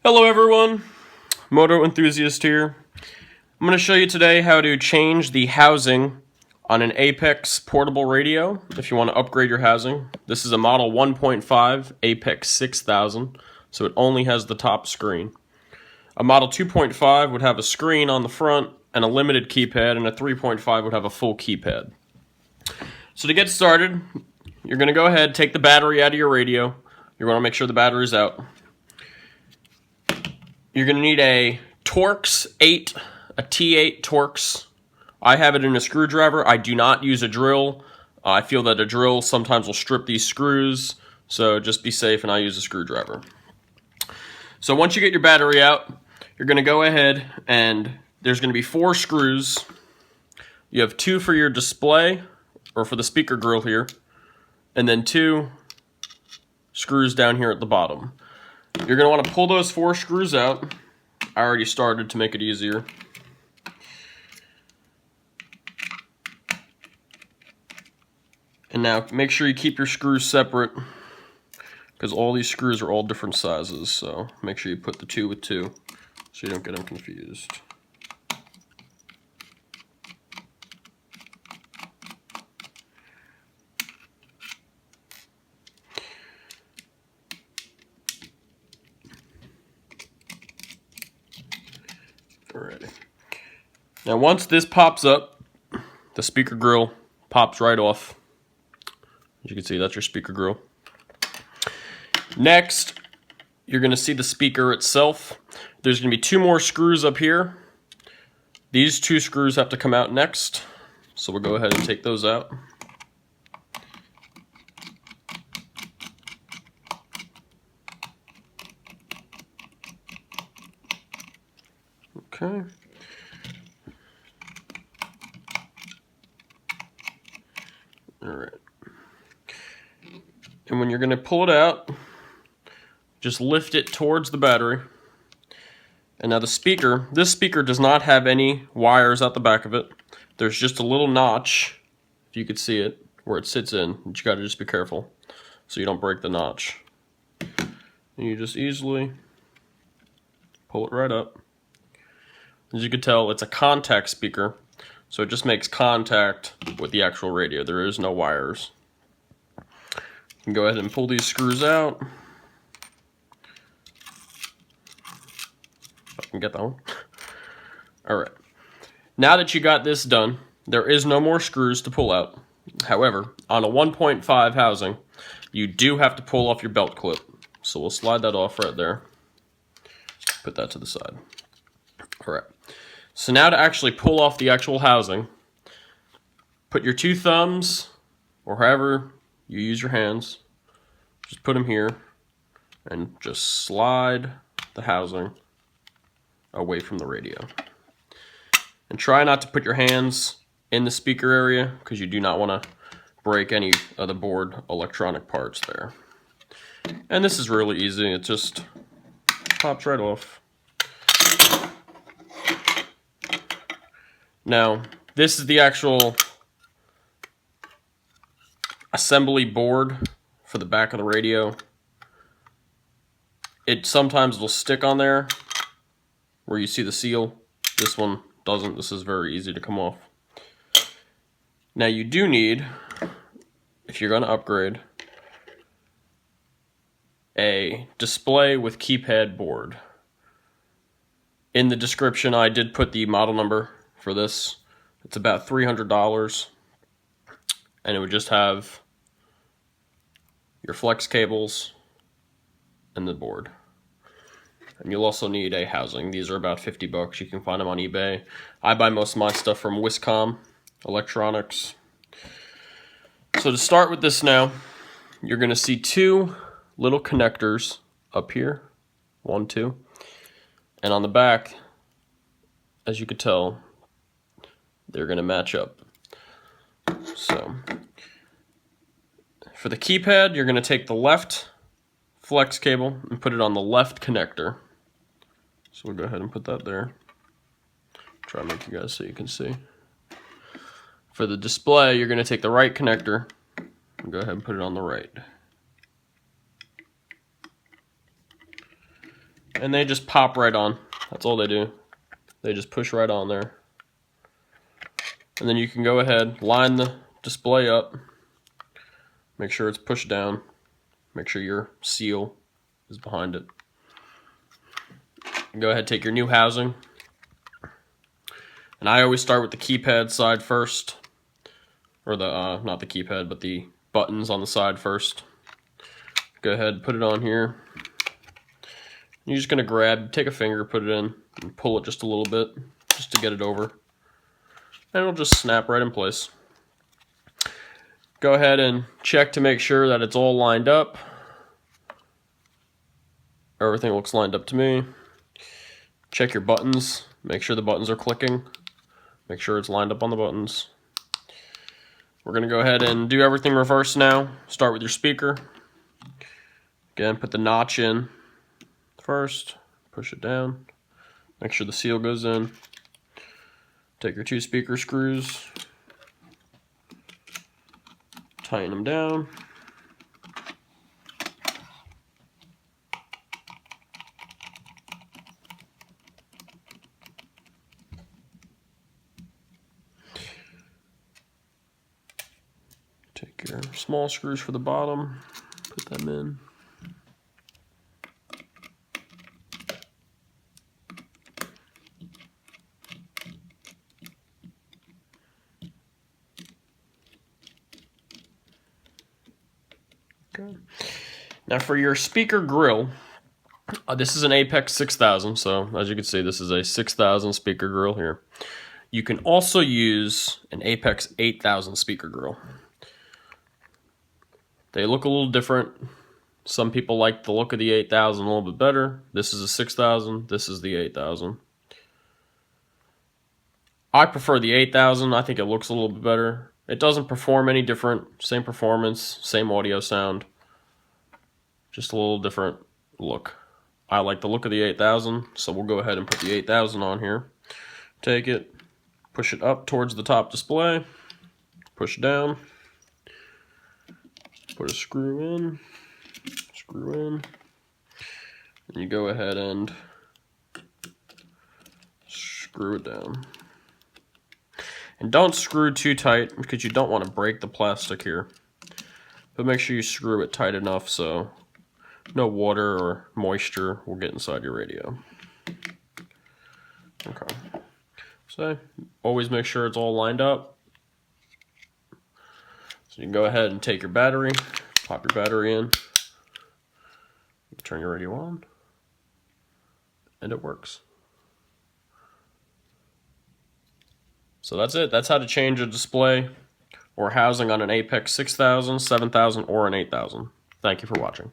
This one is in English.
Hello everyone, Moto Enthusiast here. I'm going to show you today how to change the housing on an APX portable radio if you want to upgrade your housing. This is a model 1.5 APX 6000, so it only has the top screen. A model 2.5 would have a screen on the front and a limited keypad, and a 3.5 would have a full keypad. So to get started, you're going to go ahead, take the battery out of your radio. You're going to make sure the battery's out. You're going to need a Torx 8, a T-8 Torx. I have it in a screwdriver. I do not use a drill. I feel that a drill sometimes will strip these screws, so just be safe and I use a screwdriver. So once you get your battery out, you're going to go ahead and there's going to be 4 screws. You have 2 for your display, or for the speaker grill here, and then 2 screws down here at the bottom. You're going to want to pull those 4 screws out. I already started to make it easier. And now make sure you keep your screws separate, because all these screws are all different sizes, so make sure you put the 2 with 2 so you don't get them confused. Alrighty. Now once this pops up, the speaker grill pops right off. As you can see, that's your speaker grill. Next, you're going to see the speaker itself. There's going to be 2 more screws up here. These 2 screws have to come out next, so we'll go ahead and take those out. Okay. Alright. And when you're going to pull it out, just lift it towards the battery. And now the speaker, this speaker does not have any wires out the back of it. There's just a little notch, if you could see it, where it sits in. But you got to just be careful so you don't break the notch. And you just easily pull it right up. As you can tell, it's a contact speaker, so it just makes contact with the actual radio. There is no wires. You can go ahead and pull these screws out. If I can get that one. Alright. Now that you got this done, there is no more screws to pull out. However, on a 1.5 housing, you do have to pull off your belt clip. So we'll slide that off right there. Put that to the side. Alright. So now to actually pull off the actual housing, put your 2 thumbs, or however you use your hands, just put them here, and just slide the housing away from the radio. And try not to put your hands in the speaker area, because you do not want to break any of the board electronic parts there. And this is really easy, it just pops right off. Now, this is the actual assembly board for the back of the radio. It sometimes will stick on there where you see the seal. This one doesn't. This is very easy to come off. Now you do need, if you're going to upgrade, a display with keypad board. In the description I did put the model number for this. It's about $300, and it would just have your flex cables and the board. And you'll also need a housing. These are about $50. You can find them on eBay. I buy most of my stuff from Wiscom Electronics. So to start with this now, you're going to see 2 little connectors up here. 1, 2. And on the back, as you could tell, they're going to match up. So for the keypad, you're going to take the left flex cable and put it on the left connector. So we'll go ahead and put that there. Try to make you guys so you can see. For the display, you're going to take the right connector and go ahead and put it on the right. and they just pop right on. That's all they do. They just push right on there. And then you can go ahead, line the display up, make sure it's pushed down, make sure your seal is behind it. Go ahead, take your new housing. And I always start with the keypad side first. Or the, not the keypad, but the buttons on the side first. Go ahead, put it on here. You're just going to take a finger, put it in, and pull it just a little bit, just to get it over. And it'll just snap right in place. Go ahead and check to make sure that it's all lined up. Everything looks lined up to me. Check your buttons, make sure the buttons are clicking. Make sure it's lined up on the buttons. We're going to go ahead and do everything reverse now. Start with your speaker. Again, put the notch in first, push it down, make sure the seal goes in. Take your 2 speaker screws, tighten them down. Take your small screws for the bottom, put them in. Okay. Now for your speaker grill, this is an APX 6000, so as you can see, this is a 6000 speaker grill here. You can also use an APX 8000 speaker grill. They look a little different. Some people like the look of the 8000 a little bit better. This is a 6000, this is the 8000. I prefer the 8000, I think it looks a little bit better. It doesn't perform any different, same performance, same audio sound. Just a little different look. I like the look of the 8000, so we'll go ahead and put the 8000 on here. Take it, push it up towards the top display, push down, put a screw in, and you go ahead and screw it down. And don't screw too tight because you don't want to break the plastic here. But make sure you screw it tight enough so no water or moisture will get inside your radio. Okay. So always make sure it's all lined up. So you can go ahead and take your battery, pop your battery in, turn your radio on, and it works. So that's it. That's how to change a display or housing on an APX 6000, 7000, or an 8000. Thank you for watching.